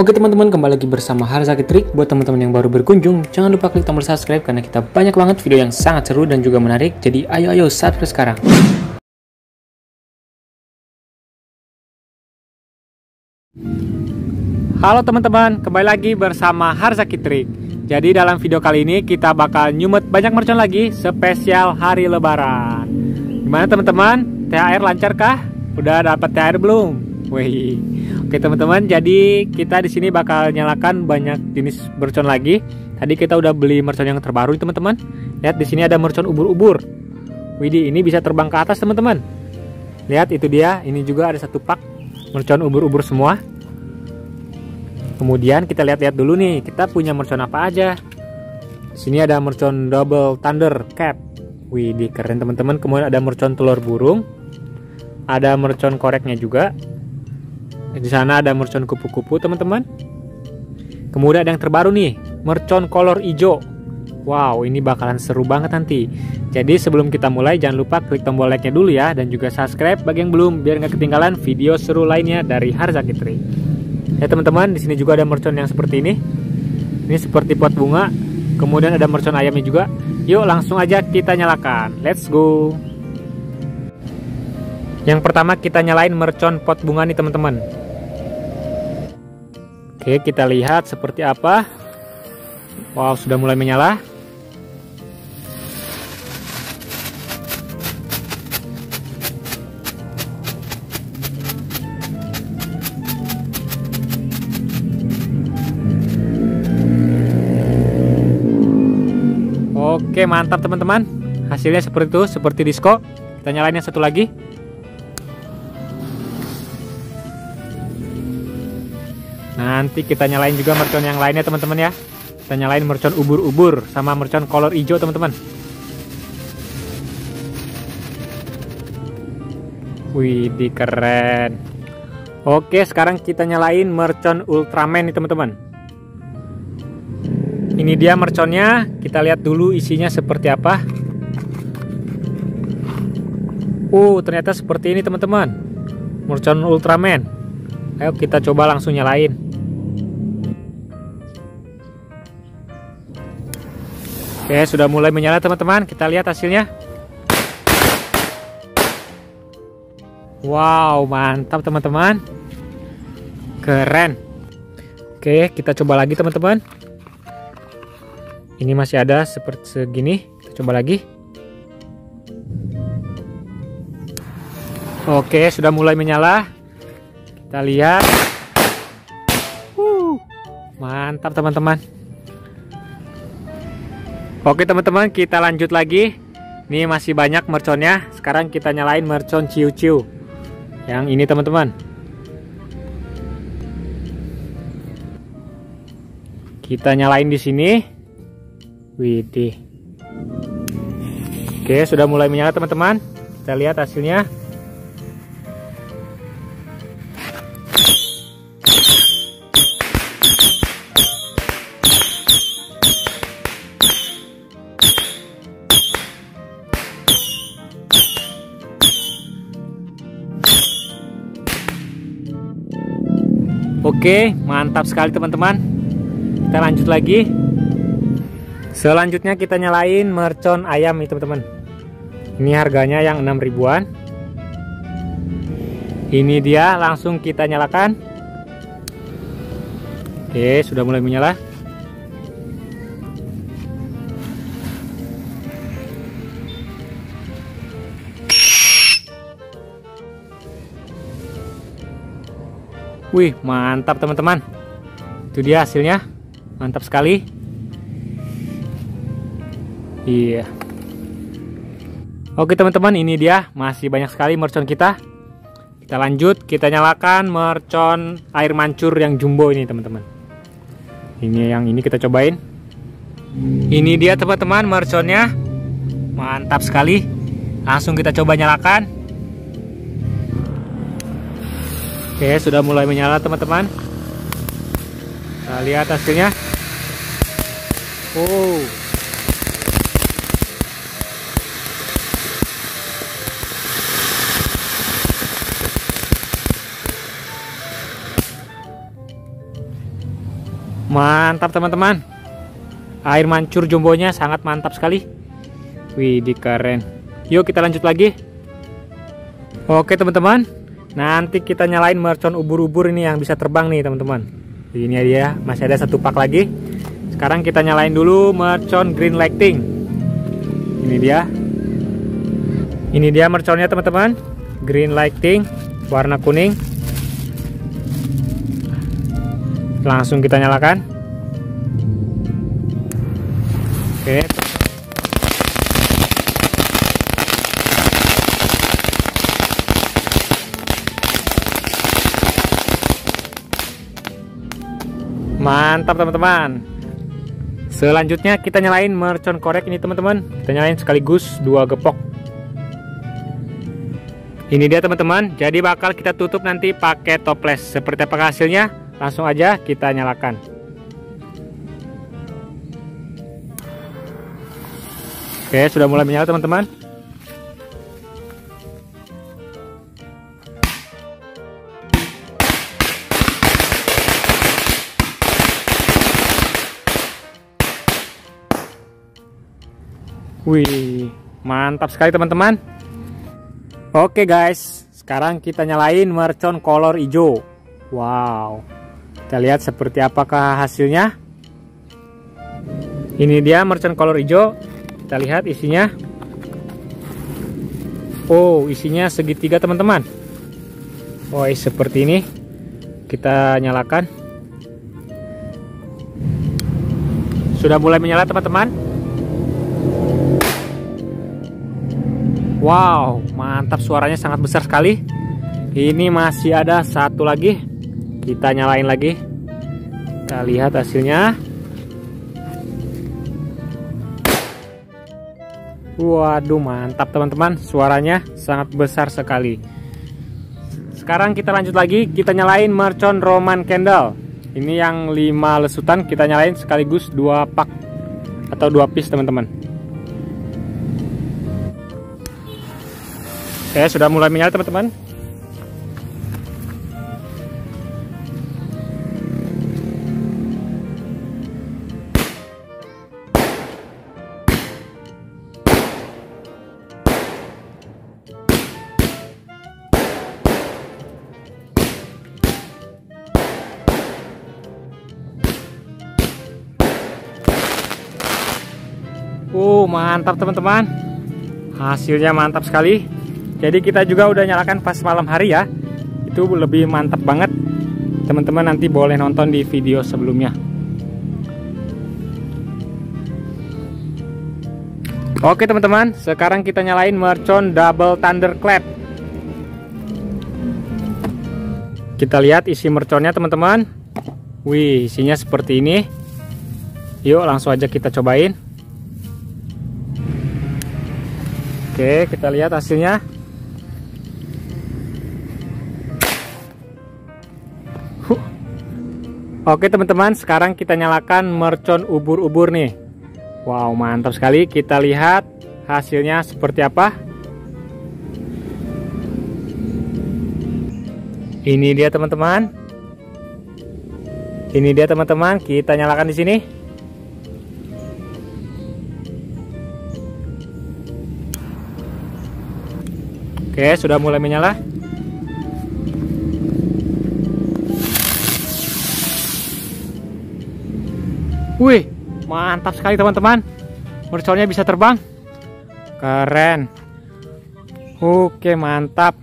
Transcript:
Oke teman-teman, kembali lagi bersama Harzaki Trik. Buat teman-teman yang baru berkunjung, jangan lupa klik tombol subscribe karena kita banyak banget video yang sangat seru dan juga menarik. Jadi ayo subscribe sekarang. Halo teman-teman, kembali lagi bersama Harzaki Trik. Jadi dalam video kali ini kita bakal nyumet banyak mercon lagi spesial hari lebaran. Gimana teman-teman? THR lancar kah? Udah dapat THR belum? Wih. Oke teman-teman, jadi kita di sini bakal nyalakan banyak jenis mercon lagi. Tadi kita udah beli mercon yang terbaru teman-teman. Lihat di sini ada mercon ubur-ubur. Widih, ini bisa terbang ke atas teman-teman. Lihat itu dia, ini juga ada satu pak mercon ubur-ubur semua. Kemudian kita lihat-lihat dulu nih, kita punya mercon apa aja. Di sini ada mercon double thunder cap. Widih, keren teman-teman. Kemudian ada mercon telur burung. Ada mercon koreknya juga. Di sana ada mercon kupu-kupu teman-teman. Kemudian ada yang terbaru nih, mercon kolor hijau. Wow, ini bakalan seru banget nanti. Jadi sebelum kita mulai, jangan lupa klik tombol like-nya dulu ya, dan juga subscribe bagi yang belum, biar nggak ketinggalan video seru lainnya dari Harzaki Trik. Ya teman-teman, di sini juga ada mercon yang seperti ini. Ini seperti pot bunga. Kemudian ada mercon ayamnya juga. Yuk langsung aja kita nyalakan. Let's go. Yang pertama kita nyalain mercon pot bunga nih teman-teman. Oke, kita lihat seperti apa. Wow, sudah mulai menyala. Oke, mantap teman-teman. Hasilnya seperti itu, seperti disco. Kita nyalain yang satu lagi. Nanti kita nyalain juga mercon yang lainnya teman-teman ya. Kita nyalain mercon ubur-ubur sama mercon kolor hijau teman-teman. Wih, keren. Oke, sekarang kita nyalain mercon Ultraman nih teman-teman. Ini dia merconnya. Kita lihat dulu isinya seperti apa. Ternyata seperti ini teman-teman. Mercon Ultraman. Ayo kita coba langsung nyalain. Oke, sudah mulai menyala teman-teman. Kita lihat hasilnya. Wow, mantap teman-teman. Keren. Oke, kita coba lagi teman-teman. Ini masih ada seperti segini. Kita coba lagi. Oke, sudah mulai menyala. Kita lihat. Mantap teman-teman. Oke teman-teman, kita lanjut lagi. Ini masih banyak merconnya. Sekarang kita nyalain mercon ciu-ciu. Yang ini teman-teman. Kita nyalain di sini. Widih. Oke, sudah mulai menyala teman-teman. Kita lihat hasilnya. Oke, mantap sekali teman-teman. Kita lanjut lagi. Selanjutnya kita nyalain mercon ayam nih teman-teman. Ini harganya yang 6 ribuan. Ini dia, langsung kita nyalakan. Oke, sudah mulai menyala. Wih, mantap teman-teman. Itu dia hasilnya. Mantap sekali. Iya. Oke teman-teman, ini dia. Masih banyak sekali mercon kita. Kita lanjut, kita nyalakan mercon air mancur yang jumbo ini teman-teman. Ini yang ini kita cobain. Ini dia teman-teman merconnya. Mantap sekali. Langsung kita coba nyalakan. Oke, sudah mulai menyala teman-teman. Kita lihat hasilnya. Mantap teman-teman. Air mancur jumbonya sangat mantap sekali. Wih, keren. Yuk kita lanjut lagi. Oke teman-teman, nanti kita nyalain mercon ubur-ubur ini yang bisa terbang nih teman-teman. Ini dia, masih ada satu pak lagi. Sekarang kita nyalain dulu mercon green lighting. Ini dia. Ini dia merconnya teman-teman. Green lighting, warna kuning. Langsung kita nyalakan. Oke. Mantap teman-teman. Selanjutnya kita nyalain mercon korek ini teman-teman. Kita nyalain sekaligus 2 gepok. Ini dia teman-teman. Jadi bakal kita tutup nanti pakai toples. Seperti apa hasilnya? Langsung aja kita nyalakan. Oke, sudah mulai menyala teman-teman. Wih, mantap sekali teman-teman. Oke guys, sekarang kita nyalain mercon color hijau. Wow, kita lihat seperti apakah hasilnya. Ini dia mercon color hijau. Kita lihat isinya. Oh, isinya segitiga teman-teman. Oh, seperti ini. Kita nyalakan. Sudah mulai menyala teman-teman. Wow, mantap, suaranya sangat besar sekali. Ini masih ada satu lagi. Kita nyalain lagi. Kita lihat hasilnya. Waduh, mantap teman-teman, suaranya sangat besar sekali. Sekarang kita lanjut lagi, kita nyalain mercon Roman candle. Ini yang 5 lesutan, kita nyalain sekaligus 2 pak atau 2 piece teman-teman. Oke, sudah mulai menyala teman-teman. Mantap teman-teman. Hasilnya mantap sekali. Jadi kita juga udah nyalakan pas malam hari ya. Itu lebih mantap banget. Teman-teman nanti boleh nonton di video sebelumnya. Oke teman-teman, sekarang kita nyalain mercon double thunderclap. Kita lihat isi merconnya teman-teman. Wih, isinya seperti ini. Yuk langsung aja kita cobain. Oke, kita lihat hasilnya. Oke teman-teman, sekarang kita nyalakan mercon ubur-ubur nih. Wow, mantap sekali. Kita lihat hasilnya seperti apa. Ini dia teman-teman. Ini dia teman-teman, kita nyalakan di sini. Oke, sudah mulai menyala. Wih, mantap sekali teman-teman. Merconnya bisa terbang. Keren. Oke, mantap.